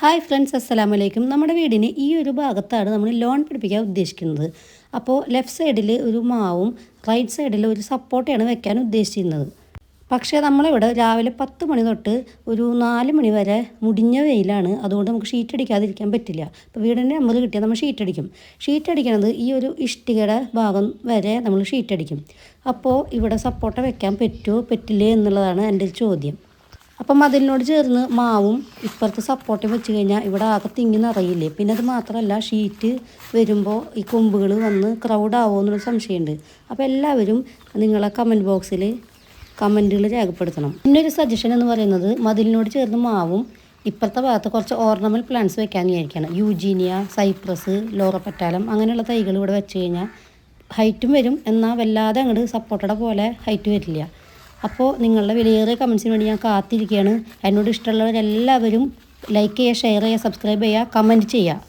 Hi friends, അസ്സലാമു അലൈക്കും. നമ്മുടെ വീടിന് ഈ ഒരു ഭാഗത്താണ് നമ്മൾ ലോൺ പിടിപ്പിക്കാൻ ഉദ്ദേശിക്കുന്നത്. അപ്പോൾ ലെഫ്റ്റ് സൈഡിൽ ഒരു മാവും റൈറ്റ് സൈഡിൽ ഒരു സപ്പോർട്ടയാണ് വെക്കാൻ ഉദ്ദേശിക്കുന്നത്. പക്ഷേ നമ്മളിവിടെ രാവിലെ 10 മണി തൊട്ട് ഒരു 4 മണി വരെ മുടിഞ്ഞ വെയിലാണ്. അതുകൊണ്ട് നമുക്ക് ഷീറ്റ് അടിക്കാതിരിക്കാൻ പറ്റില്ല. അപ്പോൾ വീടിൻ്റെ നമ്പർ കിട്ടിയാൽ നമ്മൾ ഷീറ്റ് അടിക്കും. ഷീറ്റ് അടിക്കുന്നത് ഈ ഒരു ഇഷ്ടികയുടെ ഭാഗം വരെ നമ്മൾ ഷീറ്റ് അടിക്കും. അപ്പോൾ ഇവിടെ സപ്പോർട്ട വെക്കാൻ പറ്റുമോ പറ്റില്ലേ എന്നുള്ളതാണ് എൻ്റെ ചോദ്യം. അപ്പം അതിനോട് ചേർന്ന് മാവും ഇപ്പുറത്ത് സപ്പോർട്ടും വെച്ച് കഴിഞ്ഞാൽ ഇവിടെ ആകെ തിങ്ങി നിറയില്ലേ. പിന്നെ അത് മാത്രമല്ല, ഷീറ്റ് വരുമ്പോൾ ഈ കൊമ്പുകൾ വന്ന് ക്രൗഡ് ആവുമോ എന്നൊരു സംശയമുണ്ട്. അപ്പോൾ എല്ലാവരും നിങ്ങളെ കമൻറ്റ് ബോക്സിൽ കമൻറ്റുകൾ രേഖപ്പെടുത്തണം. പിന്നൊരു സജഷൻ എന്ന് പറയുന്നത്, മതിലിനോട് ചേർന്ന് മാവും ഇപ്പുറത്തെ ഭാഗത്ത് കുറച്ച് ഓർണമെൻറ്റ് പ്ലാന്റ്സ് വെക്കാൻ വിചാരിക്കുകയാണ്. യൂജീനിയ, സൈപ്രസ്, ലോറപ്പറ്റാലം അങ്ങനെയുള്ള തൈകൾ ഇവിടെ വെച്ച് കഴിഞ്ഞാൽ ഹൈറ്റും വരും, എന്നാൽ വല്ലാതെ അങ്ങോട്ട് സപ്പോർട്ടയുടെ പോലെ ഹൈറ്റ് വരില്ല. അപ്പോൾ നിങ്ങളുടെ വിലയേറിയ കമൻസിന് വേണ്ടി ഞാൻ കാത്തിരിക്കുകയാണ്. എന്നോട് ഇഷ്ടമുള്ളവരെല്ലാവരും ലൈക്ക് ചെയ്യുക, ഷെയർ ചെയ്യുക, സബ്സ്ക്രൈബ് ചെയ്യുക, കമൻറ്റ് ചെയ്യുക.